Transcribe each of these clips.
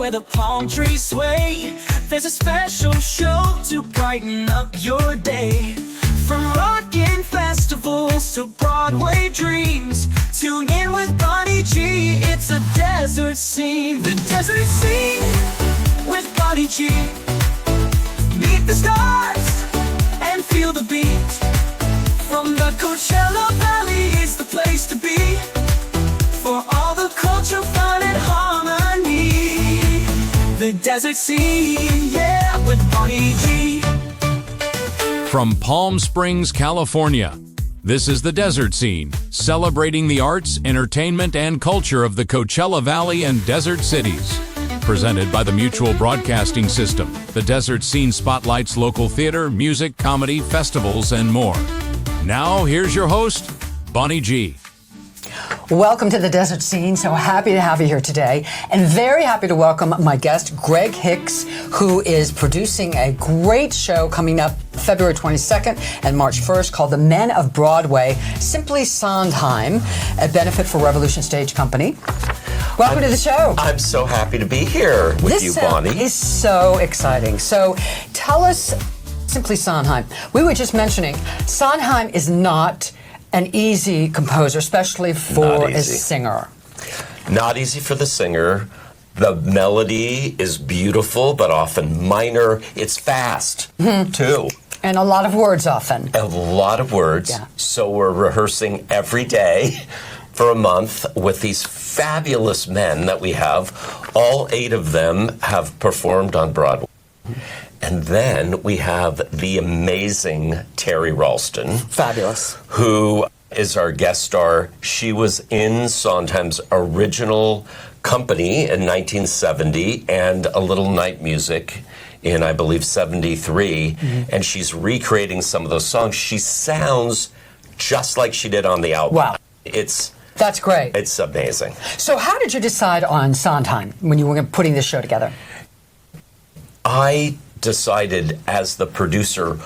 where the palm trees sway. There's a special show to brighten up your day. From rockin' festivals to Broadway dreams, tune in with Bonnie G. It's a desert scene. The desert scene with Bonnie G. Meet the stars and feel the beat. From the Coachella Valley, it's the place to be. For all the culture, fun, and harmony. The desert scene, yeah, with Bonnie G. From Palm Springs, California, this is The Desert Scene, celebrating the arts, entertainment, and culture of the Coachella Valley and desert cities. Presented by the Mutual Broadcasting System, The Desert Scene spotlights local theater, music, comedy, festivals, and more. Now, here's your host, Bonnie G. Welcome to The Desert Scene. So happy to have you here today, and very happy to welcome my guest, Greg Hicks, who is producing a great show coming up February 22nd and March 1st called the Men of Broadway, Simply Sondheim, a benefit for Revolution Stage Company. Welcome to the show. I'm so happy to be here with you, Bonnie. This is so exciting. So tell us, Simply Sondheim. We were just mentioning, Sondheim is not an easy composer, especially for a singer. Not easy for the singer. The melody is beautiful, but often minor. It's fast, too. And a lot of words often. A lot of words. Yeah. So we're rehearsing every day for a month with these fabulous men that we have. All 8 of them have performed on Broadway. And then we have the amazing Terry Ralston. Fabulous. Who is our guest star. She was in Sondheim's original company in 1970 and A Little Night Music in, I believe, 73. And she's recreating some of those songs. She sounds just like she did on the album. Wow. That's great. It's amazing. So how did you decide on Sondheim when you were putting this show together? I decided as the producer,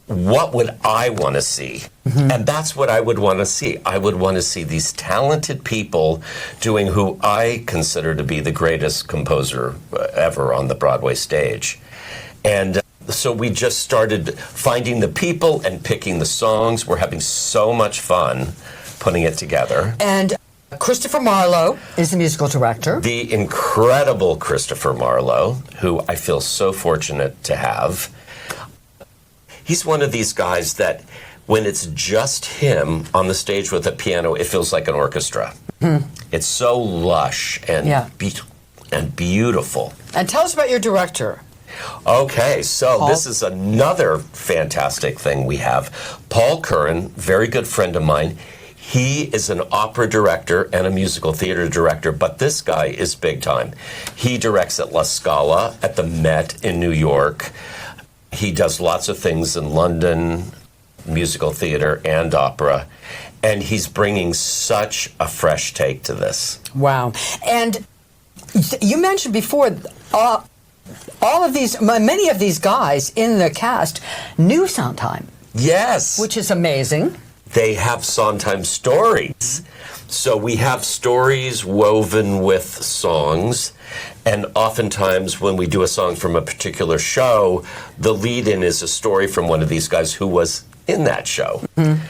what would I want to see? And that's what I would want to see. I would want to see these talented people doing who I consider to be the greatest composer ever on the Broadway stage. And so we just started finding the people and picking the songs. We're having so much fun putting it together. And Christopher Marlowe is the musical director. The incredible Christopher Marlowe, who I feel so fortunate to have. He's one of these guys that when it's just him on the stage with a piano, it feels like an orchestra. It's so lush and, and beautiful. And tell us about your director. Okay, so Paul? This is another fantastic thing we have. Paul Curran, very good friend of mine. He is an opera director and a musical theater director, but this guy is big time. He directs at La Scala at the Met in New York. He does lots of things in London, musical theater and opera, and he's bringing such a fresh take to this. Wow. And you mentioned before, all of these, many of these guys in the cast knew Sondheim. Yes. Which is amazing. They have Sondheim stories. So we have stories woven with songs, and oftentimes when we do a song from a particular show, the lead-in is a story from one of these guys who was in that show. And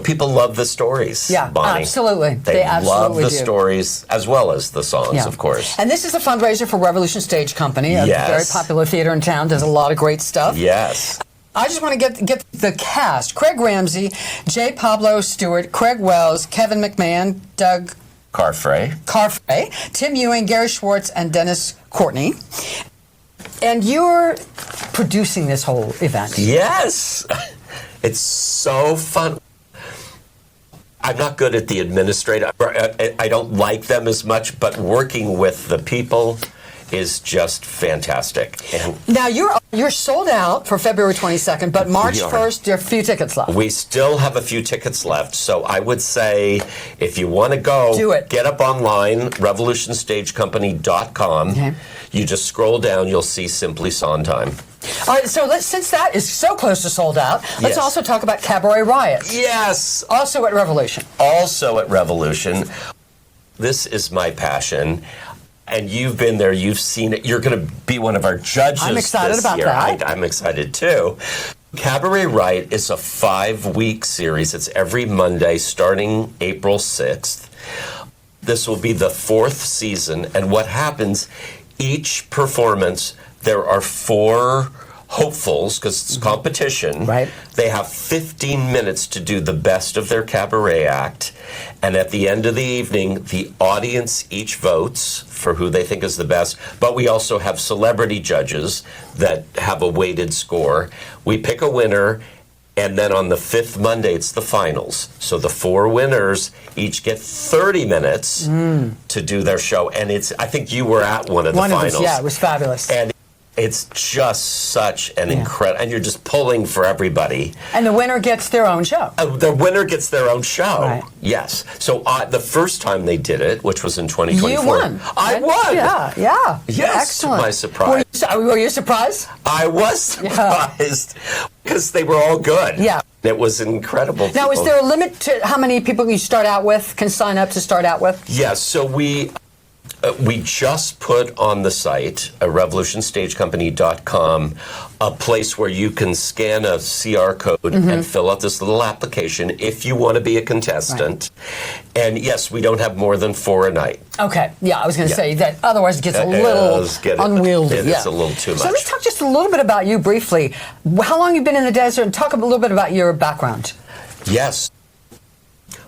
people love the stories, Bonnie. Absolutely. They absolutely love the stories as well as the songs, of course. And this is a fundraiser for Revolution Stage Company, a very popular theater in town, does a lot of great stuff. Yes. I just want to get the cast. Craig Ramsey, J. Pablo Stewart, Craig Wells, Kevin McMahon, Doug Carfrey, Tim Ewing, Gary Schwartz, and Dennis Courtney. And you're producing this whole event. Yes. It's so fun. I'm not good at the administrative. I don't like them as much, but working with the people is just fantastic. And now you're sold out for February 22nd, but March 1st, there are a few tickets left. We still have a few tickets left, so I would say if you want to go, do it. Get up online, revolutionstagecompany.com. Okay. You just scroll down, you'll see Simply Sondheim. All right, so since that is so close to sold out, let's also talk about Cabaret Riot. Yes. Also at Revolution. Also at Revolution. This is my passion. And you've been there, you've seen it. You're going to be one of our judges. I'm excited this about year. that. I'm excited too. Cabaret Riot is a 5-week series. It's every Monday starting April 6th. This will be the 4th season. And what happens, each performance, there are 4 hopefuls, because it's competition. Right. They have 15 minutes to do the best of their cabaret act. And at the end of the evening, the audience each votes for who they think is the best. But we also have celebrity judges that have a weighted score. We pick a winner, and then on the 5th Monday, it's the finals. So the 4 winners each get 30 minutes to do their show. And I think you were at one of the finals. Yeah, it was fabulous. And it's just such an incredible, and you're just pulling for everybody. And the winner gets their own show. The winner gets their own show. Right. Yes. So the first time they did it, which was in 2024. You won. I won. Yeah. Yes, Excellent. to my surprise. Were you surprised? I was surprised because they were all good. Yeah. It was incredible. Now, is there a limit to how many people you start out with, can sign up to start out with? Yes. So we just put on the site, revolutionstagecompany.com, a place where you can scan a CR code and fill out this little application if you want to be a contestant. Right. And yes, we don't have more than 4 a night. Okay. Yeah, I was going to say that otherwise it gets a little unwieldy. It's a little too much. So let's talk just a little bit about you briefly. How long you've been in the desert, and talk a little bit about your background. Yes.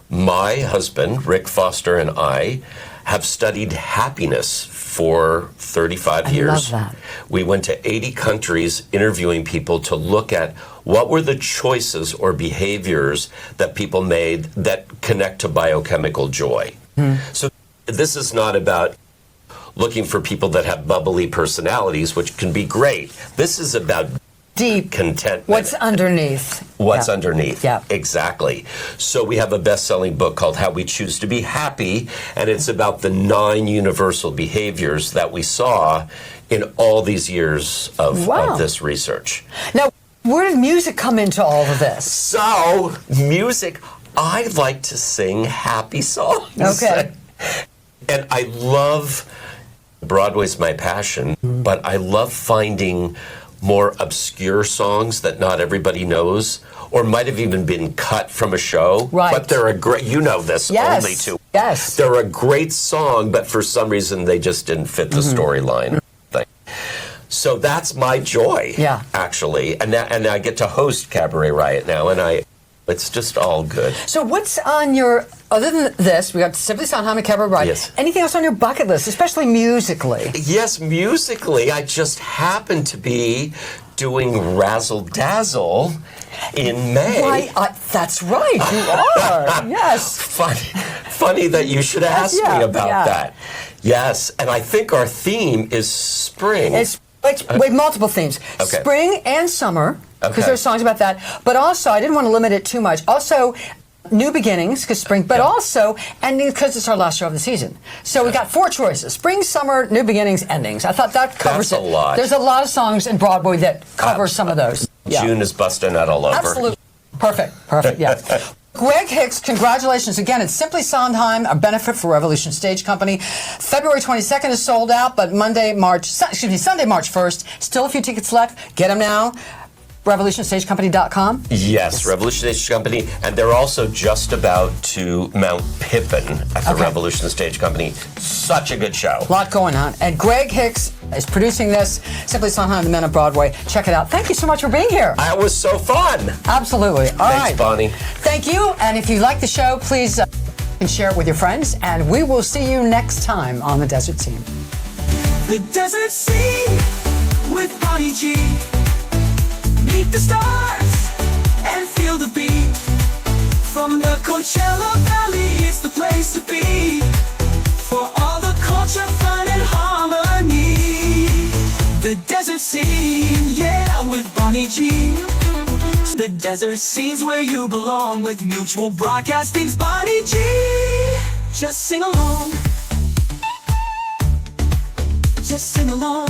My husband, Rick Foster, and I have studied happiness for 35 years. I love that. We went to 80 countries interviewing people to look at what were the choices or behaviors that people made that connect to biochemical joy. So this is not about looking for people that have bubbly personalities, which can be great. This is about deep contentment. What's underneath. What's underneath. Yeah. Exactly. So we have a best-selling book called How We Choose to Be Happy, and it's about the 9 universal behaviors that we saw in all these years of this research. Now, where did music come into all of this? So, music, I like to sing happy songs. Okay. And I love, Broadway's my passion, but I love finding more obscure songs that not everybody knows, or might have even been cut from a show. Right. But they're a great, you know this, yes. only too. Yes. They're a great song, but for some reason they just didn't fit the storyline. So that's my joy, actually. And I get to host Cabaret Riot now, and it's just all good. So what's on your, other than this, we got Stephen Sondheim and Cabaret Riot. Yes. Anything else on your bucket list, especially musically? Yes, musically, I just happen to be doing Razzle Dazzle in May. Why, that's right, you are. Yes. Funny that you should ask me about that. Yes, and I think our theme is spring. We have multiple themes. Okay. Spring and summer, because Okay. there's songs about that. But also, I didn't want to limit it too much. Also, new beginnings, because spring, but also endings, because it's our last show of the season. So we got 4 choices: spring, summer, new beginnings, endings. I thought that covers That's a lot. There's a lot of songs in Broadway that cover some of those. June is busting out all over. Absolutely. Perfect, yeah. Greg Hicks, congratulations again. It's Simply Sondheim, a benefit for Revolution Stage Company. February 22nd is sold out, but Sunday, March 1st, still a few tickets left. Get them now. RevolutionStageCompany.com. Yes, Revolution Stage Company, and they're also just about to mount Pippin at the Revolution Stage Company. Such a good show. A lot going on. And Greg Hicks is producing this. Simply Sondheim, the Men of Broadway. Check it out. Thank you so much for being here. That was so fun. Absolutely. All right. Thanks, Bonnie. Thank you. And if you like the show, please share it with your friends. And we will see you next time on The Desert Scene. The Desert Scene with Bonnie G. Meet the stars and feel the beat. From the Coachella Valley, it's the place to be. For all the culture, fun, and harmony. The Desert Scene, yeah, with Bonnie G. The Desert Scene's where you belong with Mutual Broadcasting's Bonnie G. Just sing along. Just sing along.